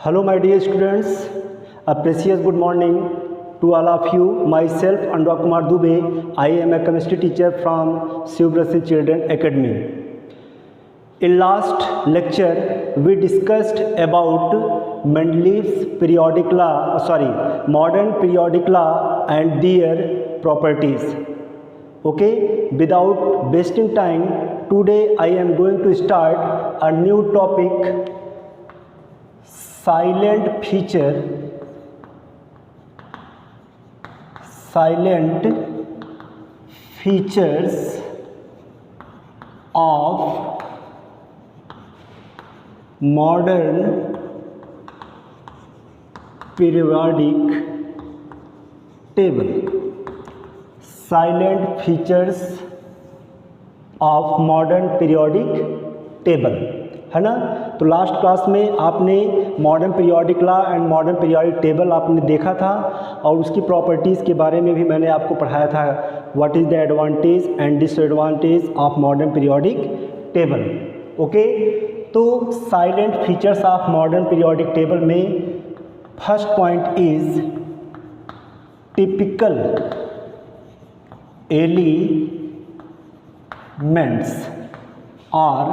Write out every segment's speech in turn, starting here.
Hello my dear students, a precious good morning to all of you. Myself Anurag Kumar Dubey, I am a chemistry teacher from Shivbrasi Children Academy. In last lecture we discussed about Mendeleev's periodic law, modern periodic law and their properties. Okay, without wasting time, today I am going to start a new topic, silent features of modern periodic table. Silent features of modern periodic table, है ना। तो last class में आपने modern periodic law and modern periodic table आपने देखा था और उसकी प्रॉपर्टीज़ के बारे में भी मैंने आपको पढ़ाया था, what is the advantage and disadvantage of modern periodic table. Okay, तो silent features of modern periodic table में first point is typical elements और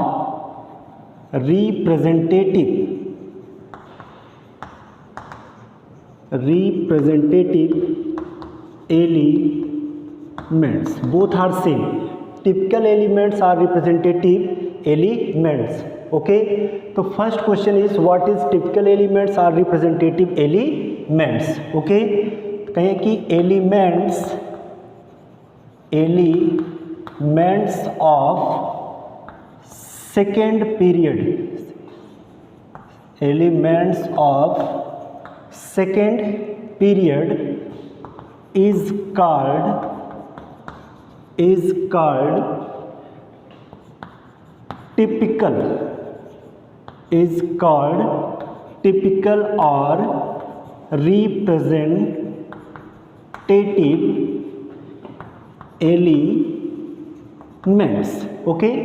representative elements, both are same. Typical elements are representative elements. Okay, तो first question is what is typical elements or representative elements. Okay, कहें कि elements of second period, elements of second period is called typical, or representative elements. Okay,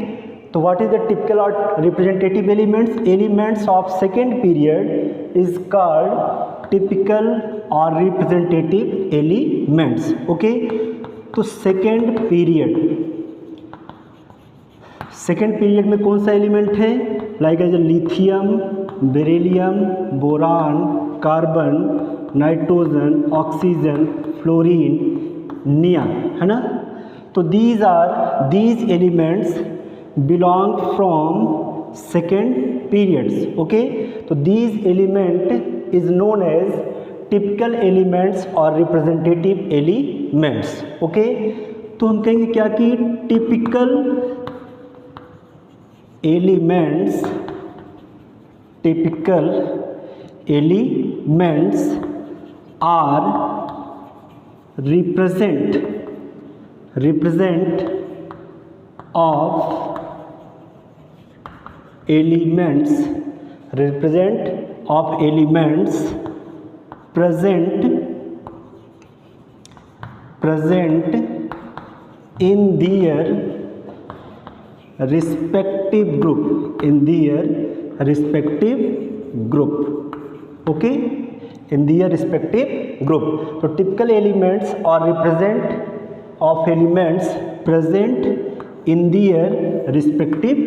तो what is the typical or representative elements? Elements of second period is called typical or representative elements. Okay, तो second period में कौन सा element है? Like as lithium, beryllium, boron, carbon, nitrogen, oxygen, fluorine, neon, है ना। तो these elements belong from second periods. Okay, so these element is known as typical elements or representative elements. Okay, तो हम कहेंगे क्या कि typical elements are represent of elements present in their respective group. Okay, in their respective group. तो typical elements are represent of elements present in their respective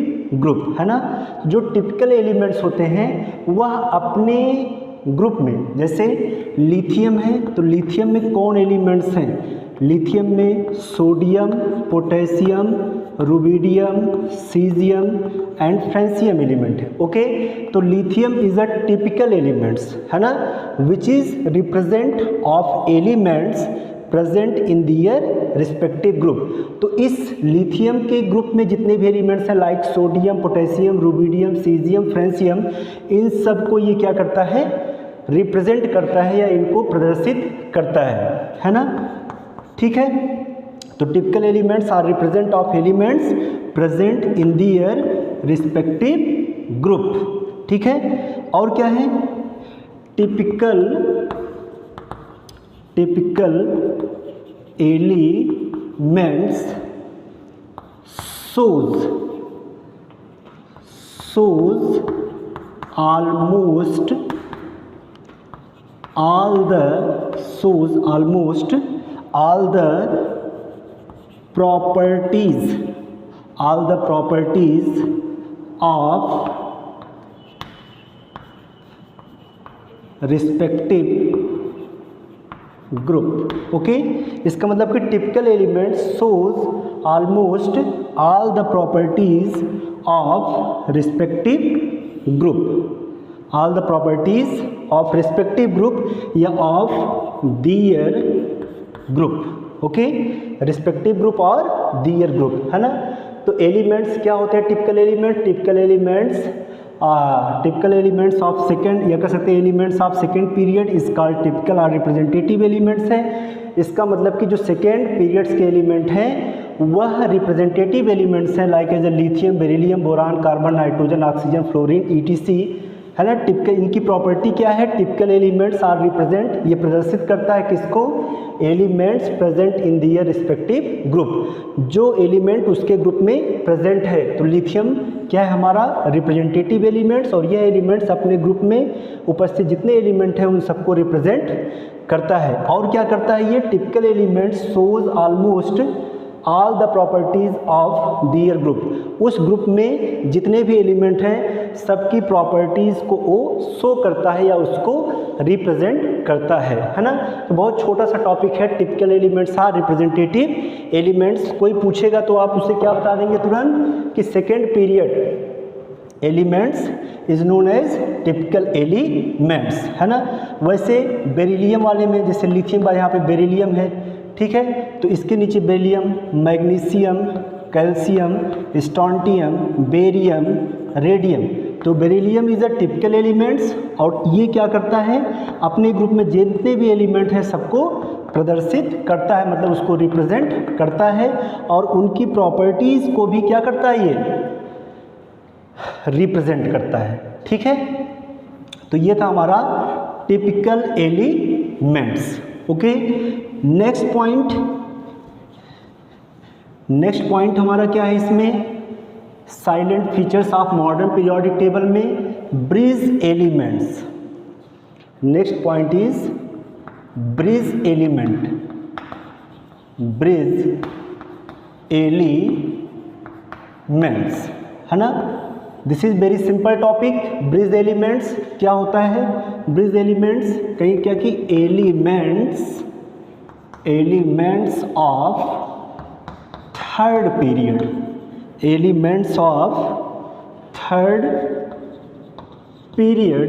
group, है ना। जो typical elements होते हैं वह अपने ग्रुप में, जैसे लिथियम है तो लिथियम में कौन एलिमेंट्स हैं? लिथियम में sodium, potassium, rubidium, caesium and francium element है। ओके, तो lithium is a typical elements, है ना, which is represent of elements present in their respective group. तो इस लिथियम के ग्रुप में जितने भी एलिमेंट्स हैं like sodium, potassium, rubidium, caesium, francium, इन सब को ये क्या करता है? रिप्रेजेंट करता है या इनको प्रदर्शित करता है ना। ठीक है, तो typical elements are represent of elements present in their respective group. ठीक है, और क्या है? Typical elements shows almost almost all the properties of respective group. Okay, इसका मतलब कि typical element shows almost all the properties of respective group, all the properties of respective group या of their group. Okay, respective group और their group, है ना। तो elements क्या होते हैं typical element? Typical elements of second, या कह सकते हैं elements of second period is called typical और रिप्रेजेंटेटिव एलिमेंट्स हैं। इसका मतलब कि जो सेकेंड पीरियड्स के एलिमेंट हैं वह रिप्रेजेंटेटिव एलिमेंट्स हैं, like as lithium, beryllium, boron, carbon, nitrogen, oxygen, fluorine, ETC, है ना। टिपिकल इनकी प्रॉपर्टी क्या है? टिपिकल एलिमेंट्स आर रिप्रेजेंट, ये प्रदर्शित करता है किसको? Elements present in their respective group, जो एलिमेंट उसके ग्रुप में प्रेजेंट है। तो लिथियम क्या है हमारा? रिप्रेजेंटेटिव एलिमेंट्स, और यह एलिमेंट्स अपने ग्रुप में उपस्थित जितने एलिमेंट हैं उन सबको रिप्रेजेंट करता है। और क्या करता है ये typical elements? Shows almost all the properties of their group, उस ग्रुप में जितने भी एलिमेंट हैं सबकी प्रॉपर्टीज़ को वो शो करता है या उसको रिप्रेजेंट करता है ना। तो बहुत छोटा सा टॉपिक है, typical elements are representative elements. कोई पूछेगा तो आप उसे क्या बता देंगे तुरंत कि second period elements is known as typical elements, है ना। वैसे बेरिलियम वाले में जैसे लिथियम का यहाँ पे बेरिलियम है, ठीक है, तो इसके नीचे beryllium, magnesium, calcium, strontium, barium, radium. तो beryllium is a typical elements, और ये क्या करता है? अपने ग्रुप में जितने भी एलिमेंट हैं सबको प्रदर्शित करता है, मतलब उसको रिप्रेजेंट करता है, और उनकी प्रॉपर्टीज को भी क्या करता है? ये रिप्रेजेंट करता है, ठीक है। तो ये था हमारा typical elements. Okay, next point हमारा क्या है इसमें? Silent features of modern periodic table में bridge elements. Next point is bridge element, bridge elements, है ना। This is very simple topic. Bridge elements क्या होता है? ब्रिज एलिमेंट्स कहीं क्या कि elements of third period, elements of third period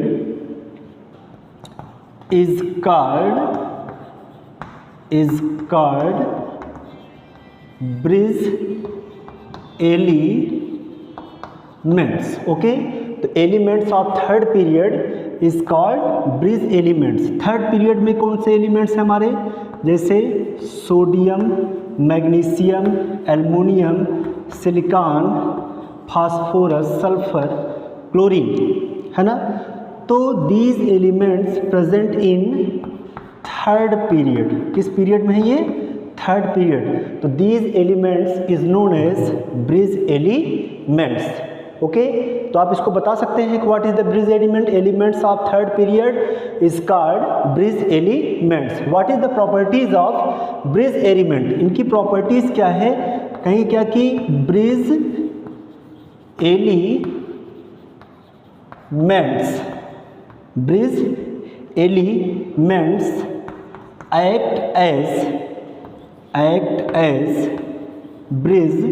is called bridge elements। Okay, तो elements of third period is called bridge elements. Third period में कौन से एलिमेंट्स हैं हमारे? जैसे sodium, magnesium, aluminium, silicon, phosphorus, sulphur, chlorine, है ना। तो these elements present in third period. किस पीरियड में है ये? Third period. तो these elements is known as bridge elements. Okay, तो आप इसको बता सकते हैं कि what is the bridge element? Elements of third period is called bridge elements. What is the properties of bridge element? इनकी प्रॉपर्टीज क्या है? कहीं क्या कि bridge elements act as bridge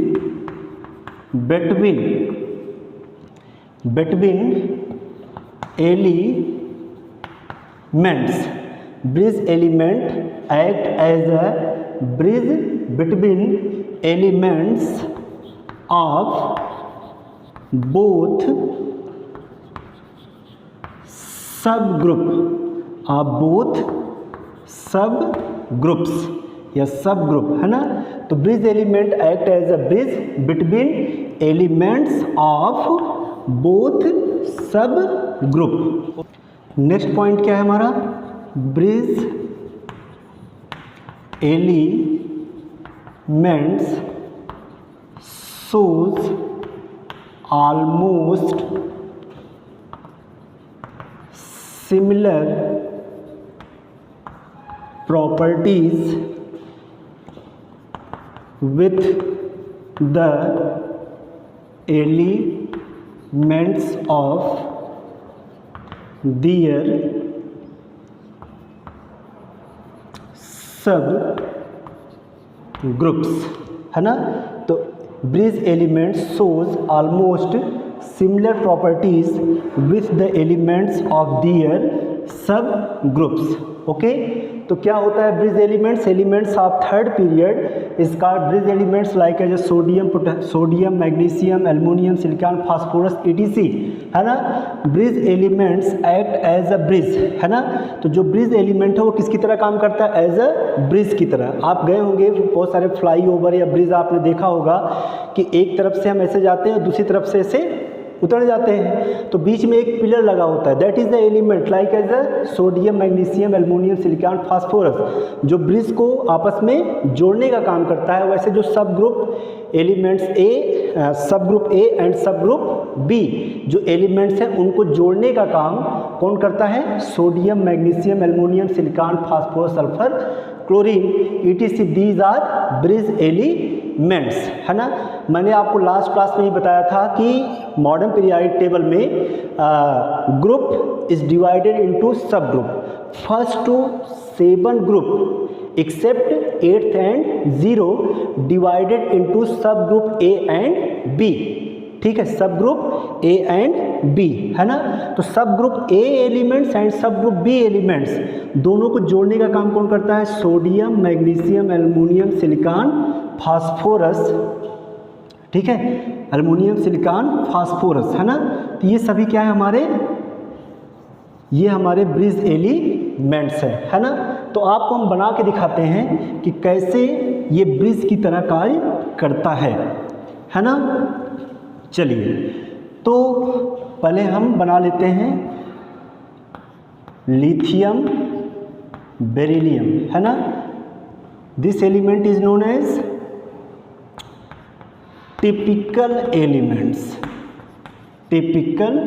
between elements। Bridge element act as a bridge between elements of both subgroups या सब group, है ना। तो bridge element act as a bridge between elements of both sub group. Next point क्या है हमारा? Bridge elements shows almost similar properties with the elements of their subgroups, है ना। तो bridge elements shows almost similar properties with the elements of their subgroups. Okay, तो क्या होता है bridge elements of third period इसका bridge elements like as sodium magnesium aluminium silicon phosphorus ETC, है ना। Bridge elements act as a bridge, है ना। तो जो ब्रिज एलिमेंट है वो किसकी तरह काम करता है, एज अ ब्रिज की तरह। आप गए होंगे बहुत सारे फ्लाई ओवर या ब्रिज आपने देखा होगा कि एक तरफ से हम ऐसे जाते हैं और दूसरी तरफ से ऐसे उतर जाते हैं, तो बीच में एक पिलर लगा होता है, that is the element like as a sodium magnesium aluminium silicon phosphorus, जो ब्रिज को आपस में जोड़ने का काम करता है। वैसे जो sub group elements sub group A and sub group B जो एलिमेंट्स हैं उनको जोड़ने का काम कौन करता है, sodium magnesium aluminium silicon phosphorus sulphur chlorine ETC, these are bridge elements, है ना। मैंने आपको लास्ट क्लास में ही बताया था कि मॉडर्न पीरियोडिक टेबल में group is divided into sub group. First to 7 group except 8th and 0 divided into sub group A and B, ठीक है, sub group A and B, है ना। तो sub group A elements and sub group B elements दोनों को जोड़ने का काम कौन करता है, sodium magnesium aluminium silicon phosphorus, ठीक है, एल्युमिनियम सिलिकॉन फास्फोरस, है ना। तो ये सभी क्या है हमारे, ये हमारे ब्रिज एलिमेंट्स है ना। तो आपको हम बना के दिखाते हैं कि कैसे ये ब्रिज की तरह कार्य करता है ना। चलिए, तो पहले हम बना लेते हैं लिथियम बेरिलियम, है ना। This element is known as typical elements, typical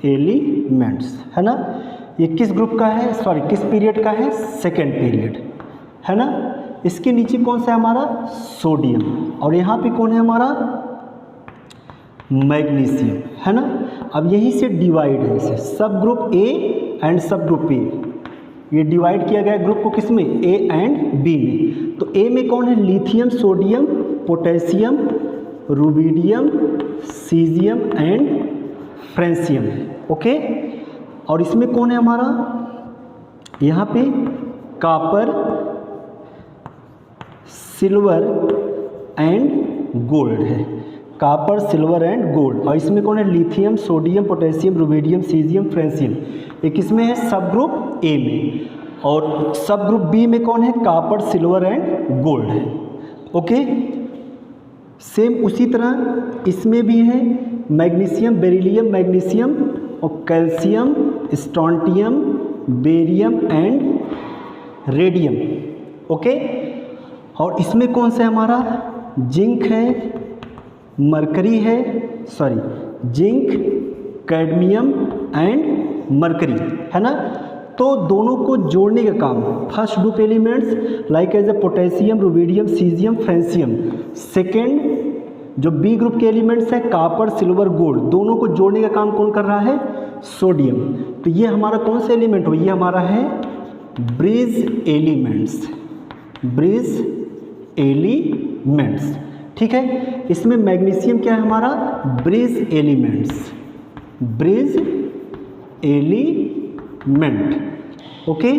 elements, है ना। ये किस ग्रुप का है, सॉरी किस पीरियड का है, सेकेंड पीरियड, है ना। इसके नीचे कौन सा है हमारा, सोडियम, और यहाँ पे कौन है हमारा, मैग्नीशियम, है ना। अब यहीं से डिवाइड है इसे सब group A and sub group B, ये डिवाइड किया गया ग्रुप को किस में, A एंड B में। तो A में कौन है, lithium sodium potassium rubidium caesium and francium, okay. और इसमें कौन है हमारा, यहाँ पे कॉपर सिल्वर एंड गोल्ड है, कॉपर सिल्वर एंड गोल्ड। और इसमें कौन है, lithium sodium potassium rubidium caesium francium. एक इसमें है सब ग्रुप A में, और सब ग्रुप B में कौन है, कॉपर सिल्वर एंड गोल्ड है, ओके। सेम उसी तरह इसमें भी है मैग्नीशियम बेरिलियम मैग्नीशियम और calcium strontium barium and radium, okay. और इसमें कौन सा है हमारा, जिंक है मरकरी है, sorry zinc cadmium and mercury, है ना। तो दोनों को जोड़ने का काम, first group elements like as a potassium rubidium caesium francium, second जो B ग्रुप के एलिमेंट्स हैं कॉपर सिल्वर गोल्ड, दोनों को जोड़ने का काम कौन कर रहा है, सोडियम। तो ये हमारा कौन सा एलिमेंट हो, ये हमारा है ब्रिज एलिमेंट्स, ब्रिज एलिमेंट्स, ठीक है। इसमें मैग्नीशियम क्या है हमारा, bridge elements, bridge element, okay.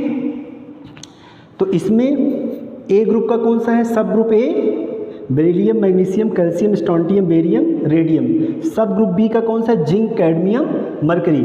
तो इसमें A ग्रुप का कौन सा है, sub group A beryllium magnesium calcium strontium barium radium. Sub group B का कौन सा, जिंक कैडमियम मरकरी।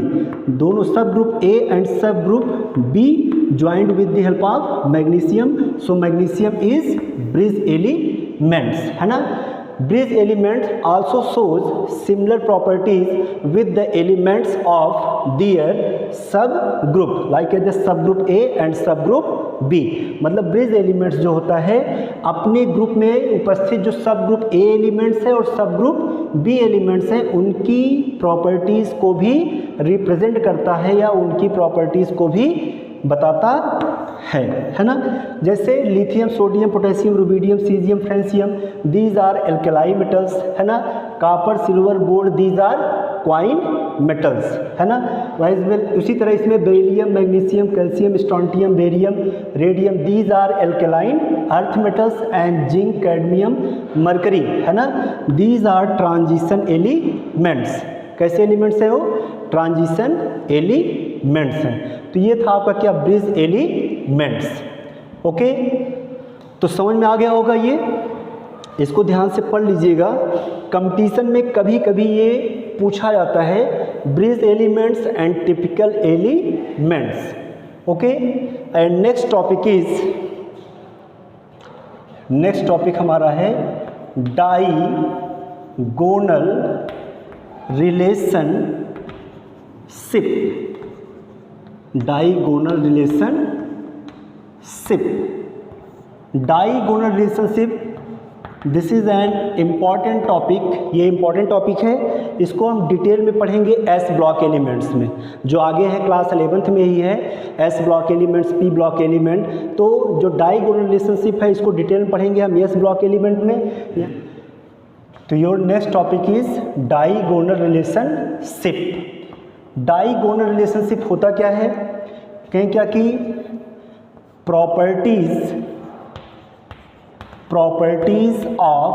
दोनों sub group A and sub group B joined with the help of magnesium, so magnesium is bridge elements, है ना। Bridge elements also shows similar properties with the elements of their sub group like the sub group A and sub group B। मतलब bridge elements जो होता है अपने group में उपस्थित जो सब ग्रुप A एलिमेंट्स है और सब ग्रुप B एलिमेंट्स हैं उनकी प्रॉपर्टीज़ को भी रिप्रेजेंट करता है या उनकी प्रॉपर्टीज़ को भी बताता है ना। जैसे lithium, sodium, potassium, rubidium, caesium, francium, these are alkali metals, है ना। Copper, silver, gold, these are coin metals, है ना। वाइज वेल उसी तरह इसमें beryllium, magnesium, calcium, strontium, barium, radium, these are alkaline earth metals, and zinc, cadmium, mercury, है ना, दीज आर ट्रांजिशन एलिमेंट्स। कैसे एलिमेंट्स है वो? ट्रांजिशन एलिमेंट्स हैं। तो ये था आपका क्या? Bridge elements. ओके, तो समझ में आ गया होगा ये, इसको ध्यान से पढ़ लीजिएगा। कंपटीशन में कभी कभी ये पूछा जाता है, bridge elements and typical elements. Okay, and next topic हमारा है diagonal relationship. Diagonal relationship, this is an important topic. ये इम्पॉर्टेंट टॉपिक है, इसको हम डिटेल में पढ़ेंगे एस ब्लॉक एलिमेंट्स में, जो आगे है क्लास 11th में ही है, S block elements, P block element. तो जो डाइगोनल रिलेशनशिप है इसको डिटेल में पढ़ेंगे हम एस ब्लॉक एलिमेंट में। तो your next topic is diagonal relationship. Diagonal relationship होता क्या है? कहें क्या कि properties of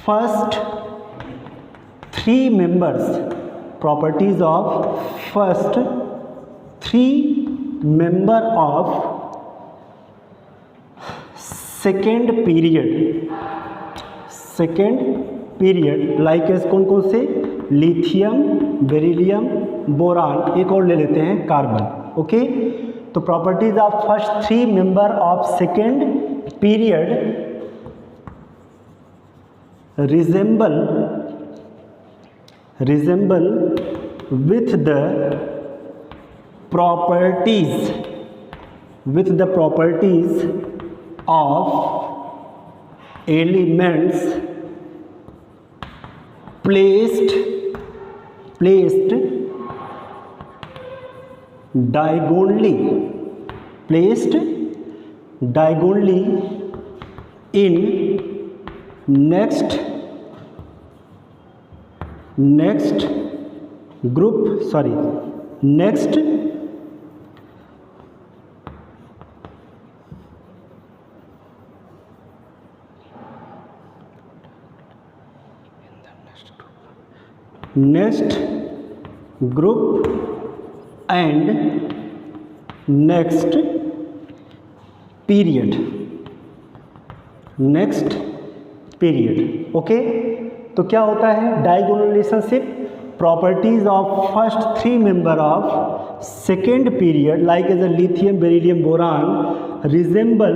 first three members of second period like S कौन कौन से? लिथियम, बेरिलियम, बोरान, एक और ले लेते हैं कार्बन। ओके, तो properties of first three member of second period resemble with the properties of elements placed diagonally in next group, next group and next period। Okay, तो क्या होता है diagonal relationship? Properties of first three member of second period like as a lithium, beryllium, boron resemble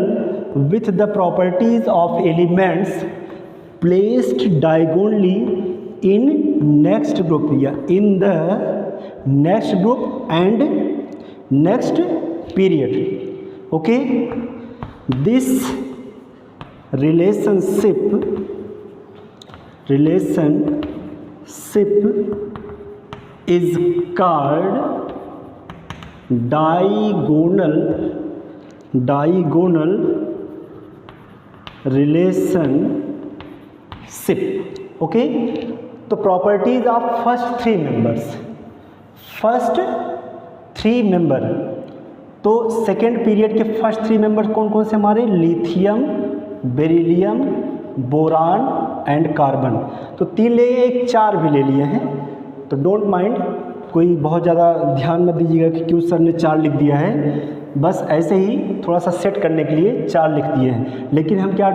with the properties of elements placed diagonally in next group या in the next group and next period। okay, this relationship is called diagonal relationship। Okay, तो properties of first three member, तो second period के first three member कौन कौन से हमारे? Lithium, beryllium, boron and carbon. तो तीन ले, एक चार भी ले लिए हैं, तो डोंट माइंड, कोई बहुत ज़्यादा ध्यान मत दीजिएगा कि क्यों सर ने चार लिख दिया है, बस ऐसे ही थोड़ा सा सेट करने के लिए चार लिख दिए हैं। लेकिन हम क्या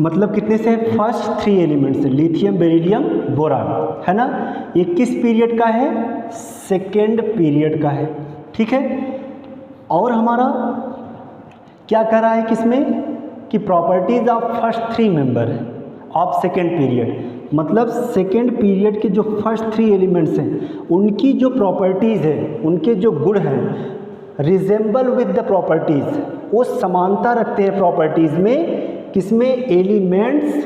मतलब कितने से? फर्स्ट थ्री एलिमेंट्स से, लिथियम, बेरिलियम, बोरान, है ना। ये किस पीरियड का है? सेकेंड पीरियड का है, ठीक है। और हमारा क्या कर रहा है किसमें कि properties of first three member of second period, मतलब सेकेंड पीरियड के जो फर्स्ट थ्री एलिमेंट्स हैं उनकी जो प्रॉपर्टीज़ है, उनके जो गुण हैं, रिजेंबल विद द प्रॉपर्टीज़, वो समानता रखते हैं प्रॉपर्टीज़ में, किसमें? Elements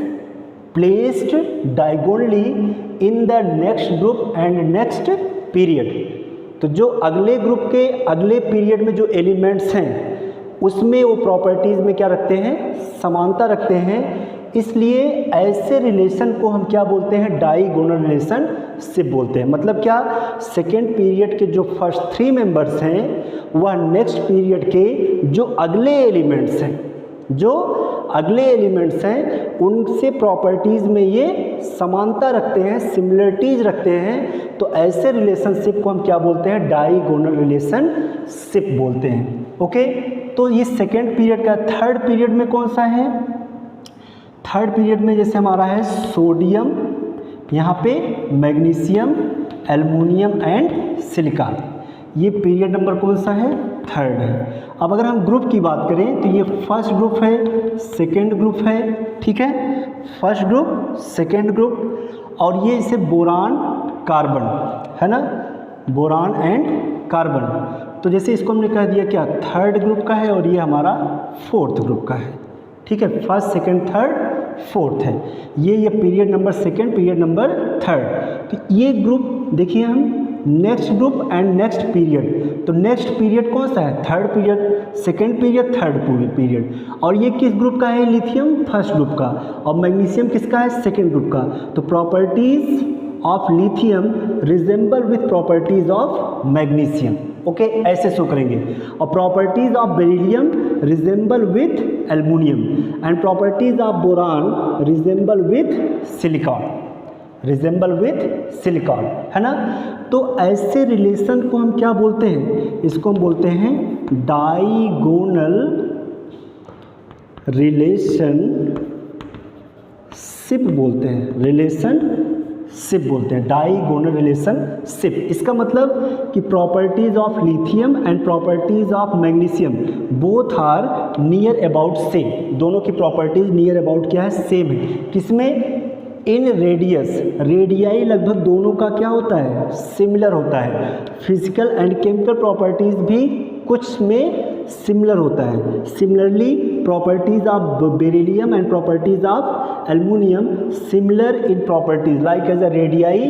placed diagonally in the next group and next period. तो जो अगले ग्रुप के अगले पीरियड में जो एलिमेंट्स हैं उसमें वो प्रॉपर्टीज़ में क्या रखते हैं, समानता रखते हैं। इसलिए ऐसे रिलेशन को हम क्या बोलते हैं, डाइगोनल रिलेशनशिप बोलते हैं। मतलब क्या, सेकेंड पीरियड के जो फर्स्ट 3 मेंबर्स हैं वह नेक्स्ट पीरियड के जो अगले एलिमेंट्स हैं उनसे प्रॉपर्टीज़ में ये समानता रखते हैं, सिमिलरिटीज़ रखते हैं। तो ऐसे रिलेशनशिप को हम क्या बोलते हैं, डाइगोनल रिलेशनशिप बोलते हैं। ओके, तो ये सेकेंड पीरियड का। थर्ड पीरियड में कौन सा है, थर्ड पीरियड में जैसे हमारा है सोडियम, यहाँ पे मैग्नीशियम, एल्युमिनियम एंड सिलिकॉन। ये पीरियड नंबर कौन सा है, थर्ड है। अब अगर हम ग्रुप की बात करें तो ये फर्स्ट ग्रुप है, सेकेंड ग्रुप है, ठीक है, फर्स्ट ग्रुप, सेकेंड ग्रुप। और ये इसे बोरान कार्बन है ना, बोरान एंड कार्बन। तो जैसे इसको हमने कह दिया क्या, थर्ड ग्रुप का है और ये हमारा फोर्थ ग्रुप का है, ठीक है। फर्स्ट, सेकेंड, थर्ड, फोर्थ है ये period number second, period number third. तो ये ग्रुप देखिए हम, next group and next period. तो नेक्स्ट पीरियड कौन सा है, third period, second period, third period. और ये किस ग्रुप का है, लिथियम फर्स्ट ग्रुप का, और मैग्नीशियम किसका है, सेकेंड ग्रुप का। तो properties of lithium resemble with properties of magnesium. Okay, ऐसे शो करेंगे। और properties of beryllium resemble with aluminium and properties of boron resemble with silicon, resemble with silicon, है ना। तो ऐसे रिलेशन को हम क्या बोलते हैं, इसको हम बोलते हैं डाइगोनल रिलेशनशिप बोलते हैं, रिलेशनशिप बोलते हैं, डाइगोनल रिलेशनशिप। इसका मतलब कि properties of lithium and properties of magnesium both are near about same. दोनों की प्रॉपर्टीज नियर अबाउट क्या है, सेम है। किसमें, इन रेडियस, रेडियाई लगभग दोनों का क्या होता है, सिमिलर होता है। फिजिकल एंड केमिकल प्रॉपर्टीज भी कुछ में सिमिलर होता है। Similarly properties of beryllium and properties of aluminium similar in properties like as a radii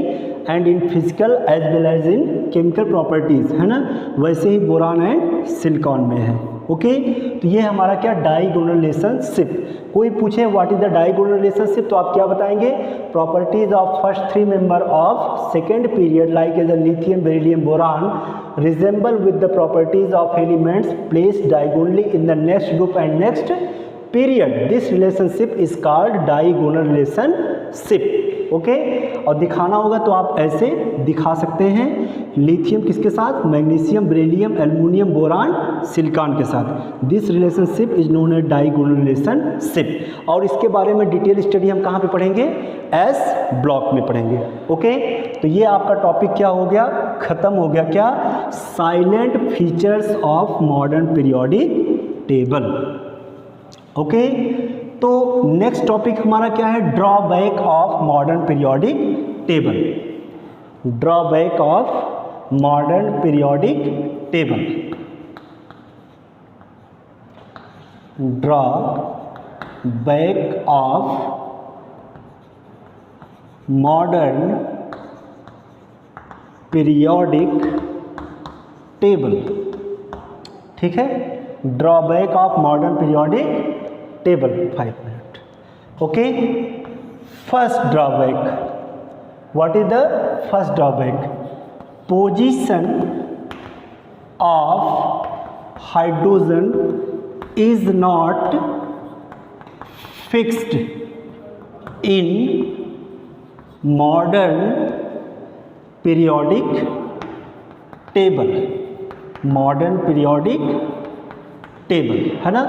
and in physical as well as in chemical properties, है ना। वैसे ही बोरान एंड सिलिकॉन में है। ओके, तो ये हमारा क्या, डाइगोनल रिलेशनशिप। कोई पूछे what is the diagonal relationship तो आप क्या बताएंगे, properties of first 3 member of second period like as a lithium, beryllium, boron resemble with the properties of elements placed diagonally in the next group and next period. This relationship is called diagonal relationship. Okay, और दिखाना होगा तो आप ऐसे दिखा सकते हैं, lithium किसके साथ, magnesium, beryllium, aluminium, boron, silicon के साथ। This relationship is known as diagonal relationship. और इसके बारे में डिटेल स्टडी हम कहाँ पे पढ़ेंगे, एस ब्लॉक में पढ़ेंगे। ओके, तो ये आपका टॉपिक क्या हो गया, खत्म हो गया। क्या, silent features of modern periodic table. Okay, तो नेक्स्ट टॉपिक हमारा क्या है, drawback of modern periodic table. Drawback of modern periodic table. Drawback of modern periodic table, ठीक है। Drawback of modern periodic table, 5 minute. Okay, first drawback, what is the first drawback, position of hydrogen is not fixed in modern periodic table. Modern periodic table, है ना।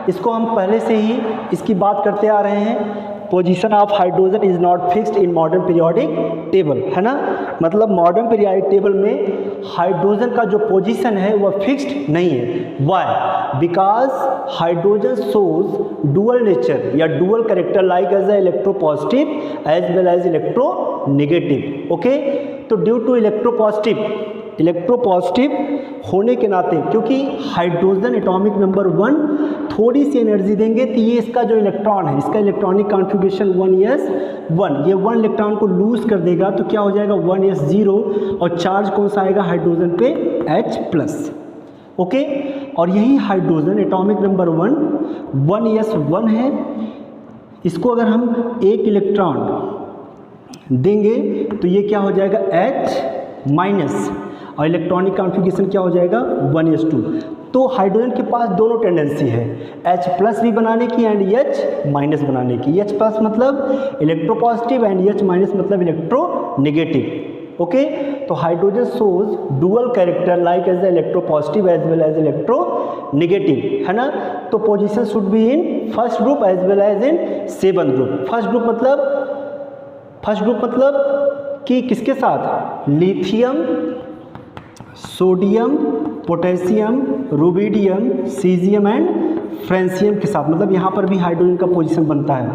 इसको हम पहले से ही इसकी बात करते आ रहे हैं। Position of hydrogen is not fixed in modern periodic table, है ना। मतलब मॉडर्न पीरियोडिक टेबल में हाइड्रोजन का जो पोजीशन है वह फिक्स्ड नहीं है। Why, because hydrogen shows dual nature या dual character like as a electropositive as well as electronegative. Okay, तो ड्यू टू इलेक्ट्रोपॉजिटिव होने के नाते, क्योंकि हाइड्रोजन एटॉमिक नंबर 1 थोड़ी सी एनर्जी देंगे तो ये इसका जो इलेक्ट्रॉन है, इसका इलेक्ट्रॉनिक कॉन्फ़िगरेशन 1s1, ये 1 इलेक्ट्रॉन को लूज़ कर देगा तो क्या हो जाएगा 1s0, और चार्ज कौन सा आएगा हाइड्रोजन पे H+। ओके, और यही हाइड्रोजन एटॉमिक नंबर 1s1 है, इसको अगर हम एक इलेक्ट्रॉन देंगे तो ये क्या हो जाएगा H-, और इलेक्ट्रॉनिक कॉन्फ़िगरेशन क्या हो जाएगा 1s2। तो हाइड्रोजन के पास दोनों टेंडेंसी है, H+ भी बनाने की एंड H- बनाने की। H+ मतलब इलेक्ट्रोपॉजिटिव एंड H- मतलब इलेक्ट्रोनेगेटिव। ओके, तो hydrogen shows dual character like as the electropositive as well as electronegative, है ना। तो position should be in first group as well as in seventh group. First group मतलब कि किसके साथ, lithium, sodium, potassium, rubidium, caesium and francium के साथ, मतलब यहाँ पर भी हाइड्रोजन का पोजीशन बनता है।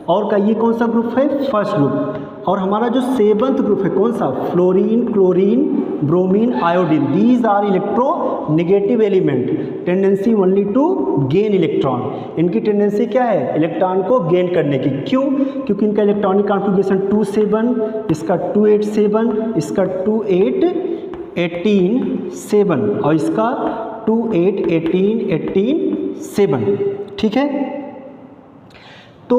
और का ये कौन सा ग्रुप है, फर्स्ट ग्रुप। और हमारा जो सेवंथ ग्रुप है कौन सा, fluorine, chlorine, bromine, iodine, these are electronegative element, tendency only to gain electron. इनकी टेंडेंसी क्या है, इलेक्ट्रॉन को गेन करने की। क्यों, क्योंकि इनका इलेक्ट्रॉनिक कॉन्फ़िगरेशन 2s7, इसका 2s8-7, इसका 2s8-18-7 और इसका 2s8-18-18-7, ठीक है। तो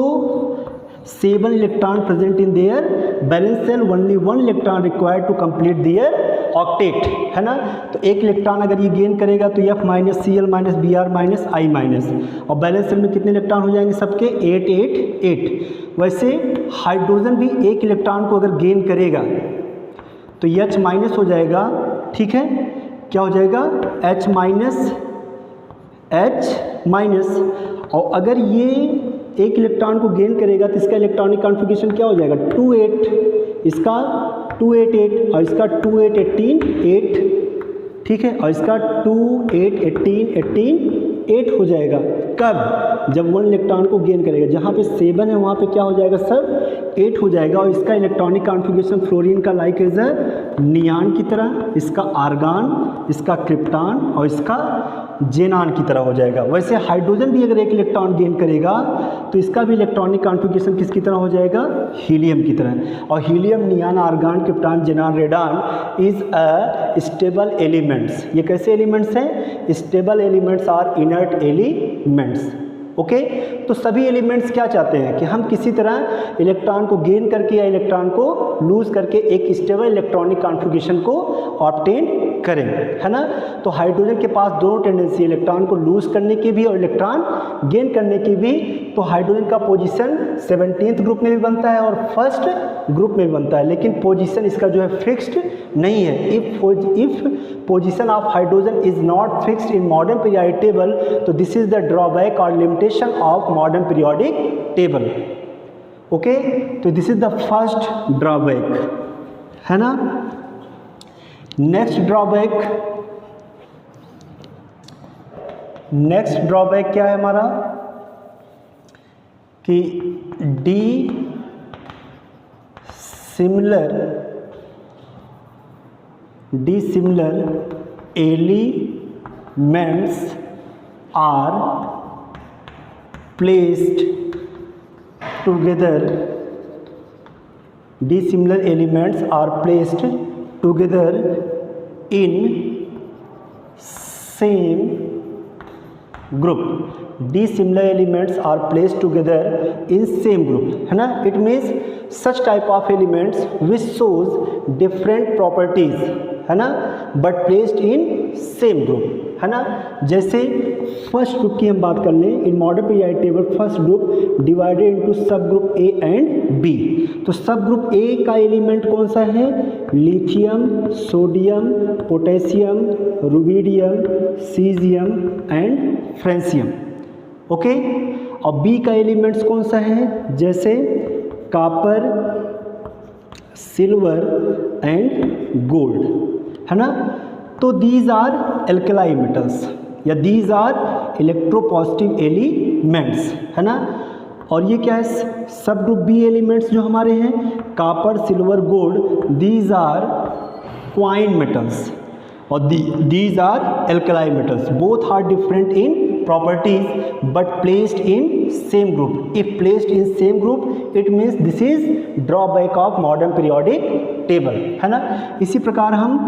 7 electron present in their valence shell, only 1 electron required to complete their octet, है ना। तो एक इलेक्ट्रॉन अगर ये गेन करेगा तो F-, Cl-, Br-, I-, और बैलेंस सेल में कितने इलेक्ट्रॉन हो जाएंगे सबके 8-8-8। वैसे हाइड्रोजन भी एक इलेक्ट्रॉन को अगर गेन करेगा तो H- हो जाएगा, ठीक है, क्या हो जाएगा H-, और अगर ये एक इलेक्ट्रॉन को गेन करेगा तो इसका इलेक्ट्रॉनिक कॉन्फ़िगरेशन क्या हो जाएगा 2-8, इसका 2-8-8 और इसका 2-8-18-8, ठीक है, और इसका 2-8-18-18-8 हो जाएगा। कब, जब 1 इलेक्ट्रॉन को गेन करेगा। जहाँ पे 7 है वहाँ पे क्या हो जाएगा सर 8 हो जाएगा। और इसका इलेक्ट्रॉनिक कॉन्फ़िगरेशन फ्लोरीन का लाइक एज नियान की तरह, इसका आर्गान, इसका क्रिप्टॉन और इसका जेनान की तरह हो जाएगा। वैसे हाइड्रोजन भी अगर एक इलेक्ट्रॉन गेन करेगा तो इसका भी इलेक्ट्रॉनिक कॉन्फ़िगरेशन किसकी तरह हो जाएगा, हीलियम की तरह। और helium, neon, argon, krypton, xenon, radon is a stable elements. ये कैसे एलिमेंट्स हैं, stable elements are inert elements. Okay, तो सभी एलिमेंट्स क्या चाहते हैं कि हम किसी तरह इलेक्ट्रॉन को गेन करके या इलेक्ट्रॉन को लूज करके एक स्टेबल इलेक्ट्रॉनिक कॉन्फ़िगरेशन को ऑब्टेन करें, है ना। तो हाइड्रोजन के पास दोनों टेंडेंसी, इलेक्ट्रॉन को लूज करने की भी और इलेक्ट्रॉन गेन करने की भी। तो हाइड्रोजन का पोजीशन 17th ग्रुप में भी बनता है और फर्स्ट ग्रुप में भी बनता है, लेकिन पोजीशन इसका जो है फिक्स्ड नहीं है। If position of hydrogen is not fixed in modern periodic table, तो दिस इज द ड्रॉबैक और limitation of modern periodic table. Okay, तो this is the first drawback, है ना। नेक्स्ट ड्रॉबैक क्या है हमारा कि dissimilar elements are placed together. Dissimilar elements are placed together in same group. Dissimilar elements are placed together in same group, है ना। It means such type of elements which shows different properties, है ना, but placed in same group, है ना। जैसे first group की हम बात कर लें, in modern periodic table first group divided into sub group A and B. तो सब ग्रुप ए का एलिमेंट कौन सा है, lithium, sodium, potassium, rubidium, caesium and francium. Okay, और बी का एलिमेंट्स कौन सा है, जैसे कॉपर, सिल्वर एंड गोल्ड, है ना। तो दीज आर एल्कलाई मेटल्स या दीज आर इलेक्ट्रोपॉजिटिव एलिमेंट्स, है ना। और ये क्या है, सब ग्रुप बी एलिमेंट्स जो हमारे हैं, copper, silver, gold, these are coin metals. और these are alkali metals. Both are different in properties but placed in same group. If placed in same group, it means this is drawback of modern periodic table, है ना. इसी प्रकार हम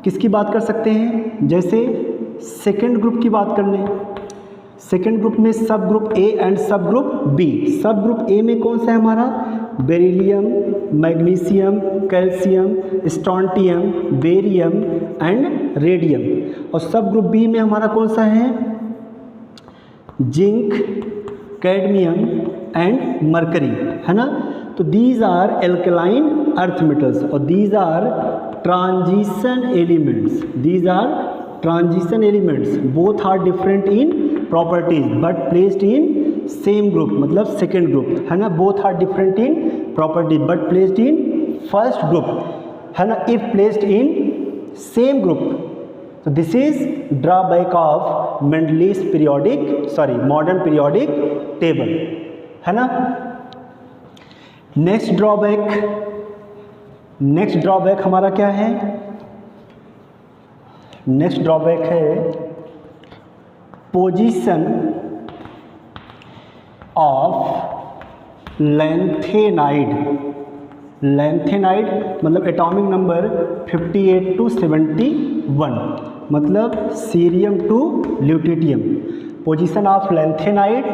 किसकी बात कर सकते हैं, जैसे सेकेंड ग्रुप की बात कर लें. सेकेंड ग्रुप में सब group A and sub group B. सब ग्रुप ए में कौन सा है हमारा, beryllium, magnesium, calcium, strontium, barium and radium. और सब ग्रुप बी में हमारा कौन सा है, जिंक, कैडमियम एंड मरकरी, है ना. तो these are alkaline earth metals और these are transition elements. These are transition elements. Both are different in properties but placed in same group, मतलब सेकेंड ग्रुप, है ना. Both are different in property but placed in first group, है ना. If placed in same group, so this is drawback of Mendeleev's modern periodic table, है ना. Next drawback हमारा क्या है, नेक्स्ट ड्रॉबैक है पोजीशन ऑफ लैंथेनाइड. लैंथेनाइड मतलब atomic number 58 to 71, मतलब cerium to lutetium. Position of lanthanide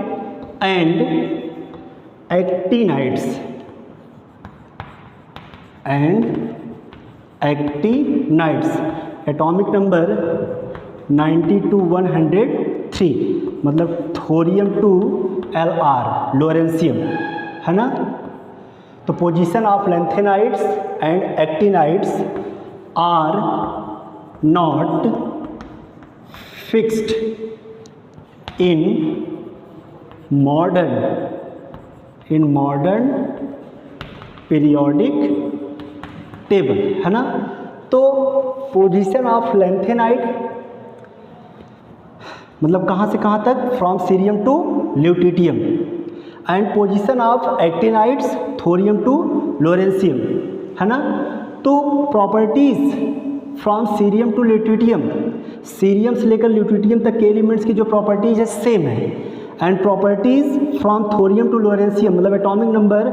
and actinides atomic number 90 to 103, मतलब thorium two Lr लोरेंशियम, है ना. तो position of lanthanides and actinides are not fixed in modern periodic table, है ना. तो position of lanthanide मतलब कहाँ से कहाँ तक, from cerium to lutetium. And position of actinides thorium to lawrencium, है ना. तो properties from cerium to lutetium, cerium से लेकर ल्यूटिटियम तक के एलिमेंट्स की जो प्रॉपर्टीज है सेम है. And properties from thorium to lawrencium मतलब एटॉमिक नंबर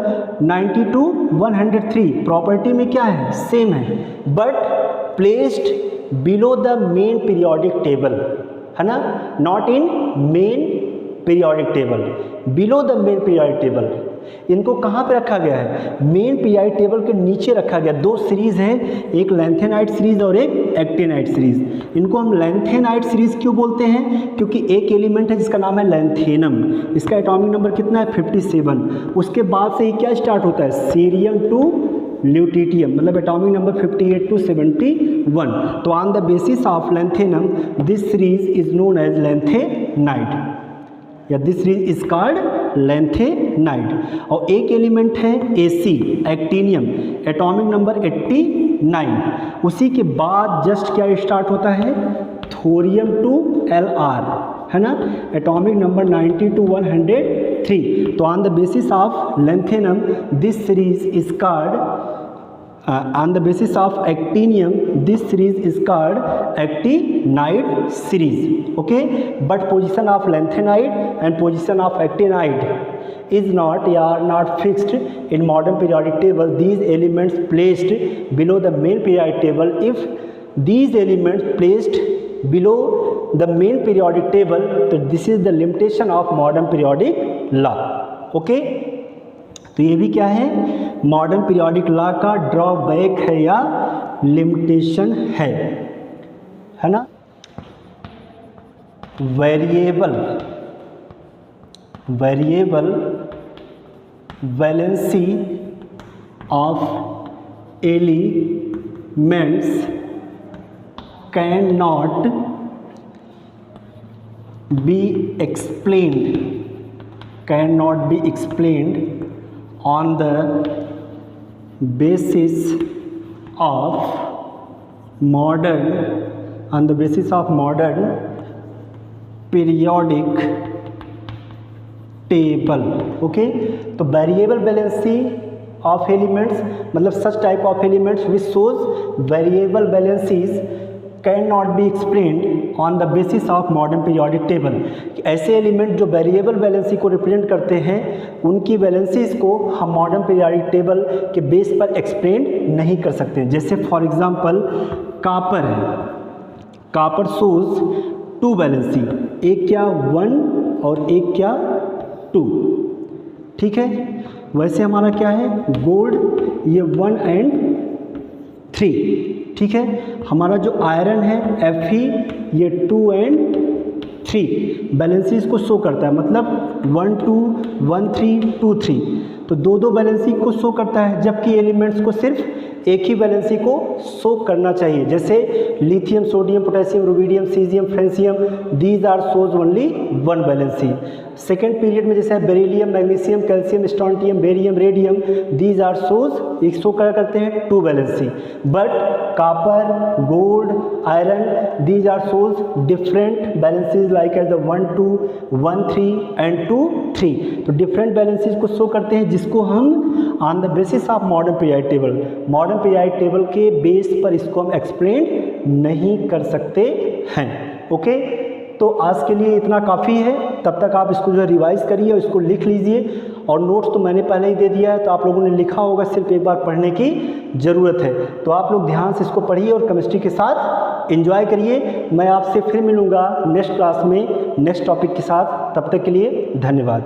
90 to 103 प्रॉपर्टी में क्या है, सेम है, but placed below the main periodic table, है ना. Not in main periodic table, below the main periodic table. इनको कहाँ पे रखा गया है, मेन पीरियोडिक टेबल के नीचे रखा गया. दो सीरीज है, एक लैंथेनाइड सीरीज और एक एक्टिनाइड सीरीज. इनको हम लैंथेनाइड सीरीज क्यों बोलते हैं, क्योंकि एक एलिमेंट है जिसका नाम है लैंथेनम. इसका एटॉमिक नंबर कितना है, 57. उसके बाद से ही क्या स्टार्ट होता है, सीरियम टू ल्यूटिटियम मतलब एटॉमिक नंबर 58 to 71. तो on the basis of lanthanum this series is known as lanthanide या this series is called lanthanide. और एक एलिमेंट है Ac एक्टिनियम एटॉमिक नंबर 89. उसी के बाद जस्ट क्या स्टार्ट होता है, थोरियम टू Lr, है ना, एटॉमिक नंबर 90 to 103. तो on the basis of lanthanum this series is called on the basis of actinium this series is called actinide series. Okay, but position of lanthanide and position of actinide is not fixed in modern periodic table. These elements placed below the main periodic table. If these elements placed below the main periodic table, so this is the limitation of modern periodic law. Okay, तो ये भी क्या है, modern periodic law का drawback है या limitation है ना. Variable valency of elements can not be explained on the basis of modern periodic table. Okay, तो वेरिएबल वैलेंसी ऑफ एलिमेंट्स मतलब such type of elements which shows variable valencies can not be explained on the basis of modern periodic table. ऐसे element जो variable valency को represent करते हैं उनकी valencies को हम मॉडर्न पीरियोडिक टेबल के बेस पर एक्सप्लेन नहीं कर सकते। जैसे फॉर एग्जांपल कापर है, कापर सोज 2 वैलेंसी, एक क्या 1 और एक क्या 2, ठीक है। वैसे हमारा क्या है गोल्ड, ये 1 and 3, ठीक है। हमारा जो आयरन है Fe, ये 2 and 3 बैलेंसीज को शो करता है, मतलब 1 2 1 3 2 3, तो दो बैलेंसी को शो करता है, जबकि एलिमेंट्स को सिर्फ एक ही बैलेंसी को शो करना चाहिए। जैसे lithium, sodium, potassium, rubidium, caesium, francium, these are shows only 1 valency. Second period में जैसे beryllium, magnesium, calcium, strontium, barium, radium, these are shows एक शो करा करते हैं 2 valency. But copper, gold, iron, these are shows different valencies like as the 1 2 1 3 एंड 2 3। तो different valencies को show करते हैं, जिसको हम on the basis of modern periodic table, modern periodic table के बेस पर इसको हम एक्सप्लेन नहीं कर सकते हैं। ओके, तो आज के लिए इतना काफ़ी है। तब तक आप इसको जो है रिवाइज करिए और इसको लिख लीजिए, और नोट्स तो मैंने पहले ही दे दिया है, तो आप लोगों ने लिखा होगा, सिर्फ एक बार पढ़ने की ज़रूरत है। तो आप लोग ध्यान से इसको पढ़िए और केमिस्ट्री के साथ एंजॉय करिए। मैं आपसे फिर मिलूँगा नेक्स्ट क्लास में नेक्स्ट टॉपिक के साथ। तब तक के लिए धन्यवाद।